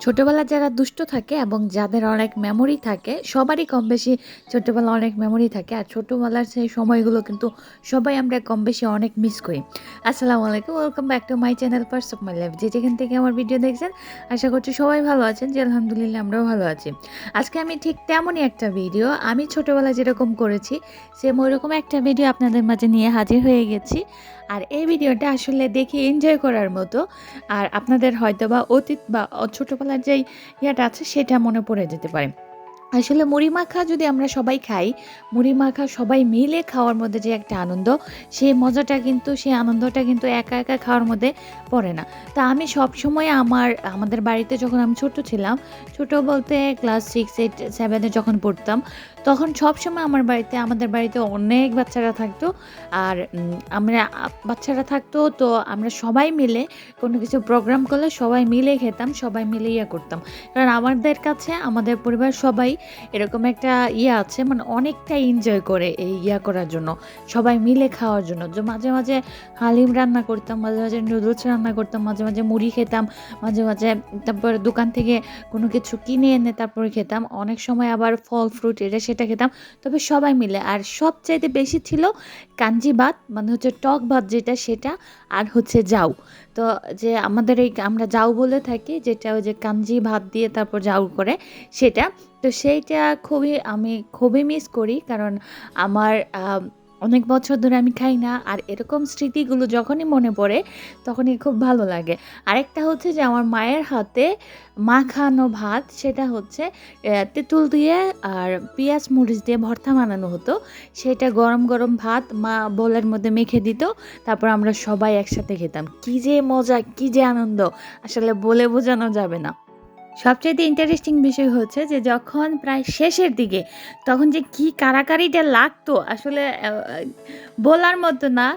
ছোটবেলায় যারা দুষ্ট থাকে এবং যাদের অনেক মেমোরি থাকে সবারই কম বেশি ছোটবেলায় অনেক মেমোরি থাকে আর ছোটবেলার সেই সময়গুলো কিন্তু সবাই আমরা কম বেশি অনেক মিস করি। আসসালামু আলাইকুম, welcome back to my channel parts of my life. যেখান থেকে আমার ভিডিও দেখছেন আশা করছি সবাই ভালো আছেন, যে আলহামদুলিল্লাহ আমরাও ভালো আছি। আজকে আমি ঠিক তেমনই একটা ভিডিও আমি ছোটবেলায় যেরকম করেছি সেম ওইরকম একটা ভিডিও আপনাদের মাঝে নিয়ে হাজির হয়ে গেছি। আর এই ভিডিওটা আসলে দেখে এনজয় করার মতো, আর আপনাদের হয়তোবা অতীত বা ছোটবেলার যেই ইয়েটা আছে সেটা মনে পড়ে যেতে পারে। আসলে মুড়ি মাখা যদি আমরা সবাই খাই, মুড়ি মাখা সবাই মিলে খাওয়ার মধ্যে যে একটা আনন্দ, সেই মজাটা কিন্তু সেই আনন্দটা কিন্তু একা একা খাওয়ার মধ্যে পড়ে না। তা আমি সবসময় আমাদের বাড়িতে যখন আমি ছোট ছিলাম, ছোট বলতে ক্লাস 6, 8, 7-এ যখন পড়তাম, তখন সবসময় আমাদের বাড়িতে অনেক বাচ্চারা থাকতো। আর বাচ্চারা থাকতো, তো আমরা সবাই মিলে কোনো কিছু প্রোগ্রাম করলে সবাই মিলে খেতাম, সবাই মিলে ইয়ে করতাম। কারণ আমাদের কাছে আমাদের পরিবার সবাই এরকম একটা আছে, মানে অনেকটা এনজয় করে এই করার জন্য, সবাই মিলে খাওয়ার জন্য। যে মাঝে মাঝে হালিম রান্না করতাম, মাঝে মাঝে নুডলস রান্না করতাম, মাঝে মাঝে মুড়ি খেতাম, মাঝে মাঝে তারপরে দোকান থেকে কোনো কিছু কিনে এনে তারপরে খেতাম, অনেক সময় আবার ফল ফ্রুট এটা সেটা খেতাম, তবে সবাই মিলে। আর সবচাইতে বেশি ছিল কাঞ্জি ভাত, মানে হচ্ছে টক ভাত যেটা সেটা, আর হচ্ছে জাউ। তো যে আমাদের আমরা জাউ বলে থাকি, যেটা ওই যে কাঞ্জি ভাত দিয়ে তারপর জাউ করে সেটা। তো সেইটা আমি খুবই মিস করি, কারণ আমার অনেক বছর ধরে আমি খাই না। আর এরকম স্মৃতিগুলো যখনই মনে পড়ে তখনই খুব ভালো লাগে। আরেকটা হচ্ছে যে আমার মায়ের হাতে মাখানো ভাত, সেটা হচ্ছে তেঁতুল দিয়ে আর পেঁয়াজ মরিচ দিয়ে ভর্তা বানানো হতো। সেটা গরম গরম ভাত মা বোলের মধ্যে মেখে দিত, তারপর আমরা সবাই একসাথে খেতাম। কী যে মজা, কী যে আনন্দ, আসলে বলে বোঝানো যাবে না। সবচাইতে ইন্টারেস্টিং বিষয় হচ্ছে যে যখন প্রায় শেষের দিকে তখন যে কি কাড়াকাড়িটা লাগতো, আসলে বলার মতো না।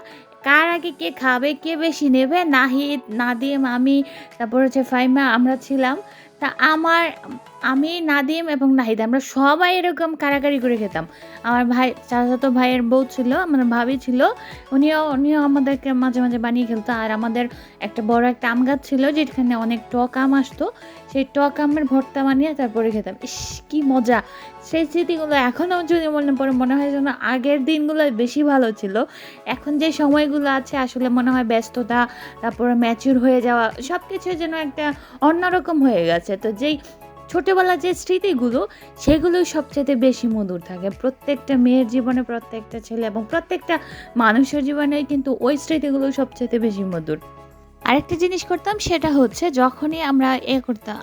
কার আগে কে খাবে, কে বেশি নেবে, নাহিদ, নাদিম, আমি, তারপর হচ্ছে ফাইমা, আমরা ছিলাম। তা আমি, নাদিম এবং নাহিদ আমরা সবাই এরকম কাড়াকাড়ি করে খেতাম। আমার চাচাতো ভাইয়ের বউ ছিল, মানে ভাবি ছিল, উনিও আমাদেরকে মাঝে মাঝে বানিয়ে খেলতো। আর আমাদের একটা বড় একটা আম গাছ ছিল যেখানে অনেক টক আম আসতো, সেই টক আমের ভর্তা বানিয়ে তারপরে খেতাম। ইস, কি মজা! সেই স্মৃতিগুলো এখনও যদি মনে পড়ে মনে হয় যেন আগের দিনগুলো বেশি ভালো ছিল। এখন যে সময়গুলো আছে আসলে মনে হয় ব্যস্ততা, তারপরে ম্যাচিউর হয়ে যাওয়া, সব কিছু যেন একটা অন্যরকম হয়ে গেছে। তো যেই ছোটোবেলার যে স্মৃতিগুলো, সেগুলোই সবচেয়ে বেশি মধুর থাকে প্রত্যেকটা মেয়ের জীবনে, প্রত্যেকটা ছেলে এবং প্রত্যেকটা মানুষের জীবনেই কিন্তু ওই স্মৃতিগুলো সবচেয়ে বেশি মধুর। আরেকটা জিনিস করতাম, সেটা হচ্ছে যখনই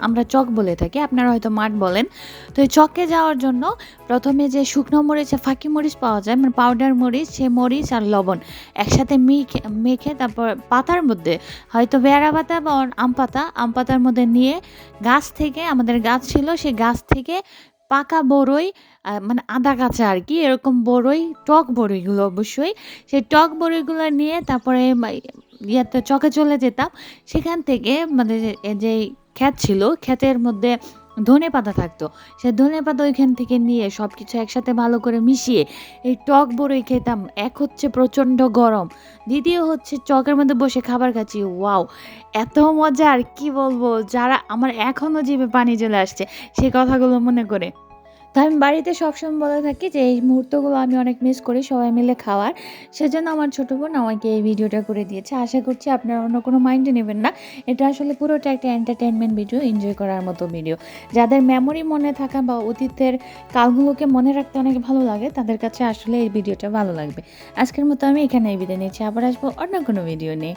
আমরা চক বলে থাকি, আপনারা হয়তো মাঠ বলেন। তো এই চকে যাওয়ার জন্য প্রথমে যে শুকনো মরিচ, ফাঁকি মরিচ পাওয়া যায়, মানে পাউডার মরিচ, সে মরিচ আর লবণ একসাথে মেখে তারপর পাতার মধ্যে, হয়তো বেড়া পাতা বা আম পাতার মধ্যে নিয়ে আমাদের গাছ ছিল, সেই গাছ থেকে পাকা বড়ই, মানে আদা কাঁচা আর কি, এরকম বড়ই, টক বড়ইগুলো অবশ্যই, সেই টক বড়ইগুলো নিয়ে তারপরে চকে চলে যেতাম। সেখান থেকে মানে যে ক্ষেত ছিল, ক্ষেতের মধ্যে ধনেপাতা থাকতো, সে ধনেপাতা ওইখান থেকে নিয়ে সব কিছু একসাথে ভালো করে মিশিয়ে এই টক বড়ই খেতাম। এক হচ্ছে প্রচণ্ড গরম, দ্বিতীয় হচ্ছে চকের মধ্যে বসে খাবার খাচ্ছি, ওয়াও! এত মজা, আর কি বলবো, যারা আমার এখনও জিভে পানি চলে আসছে সেই কথাগুলো মনে করে। তো আমি বাড়িতে সবসময় বলে থাকি যে এই মুহূর্তগুলো আমি অনেক মিস করি সবাই মিলে খাওয়ার। সেজন্য আমার ছোটো বোন আমাকে এই ভিডিওটা করে দিয়েছে। আশা করছি আপনারা অন্য কোনো মাইন্ডে নেবেন না। এটা আসলে পুরোটা একটা এন্টারটেইনমেন্ট ভিডিও, এনজয় করার মতো ভিডিও। যাদের মেমোরি মনে থাকা বা অতীতের কালগুলোকে মনে রাখতে অনেক ভালো লাগে, তাদের কাছে আসলে এই ভিডিওটা ভালো লাগবে। আজকের মতো আমি এখানেই বিদায় নিচ্ছি। আবার আসবো অন্য কোনো ভিডিও নিয়ে।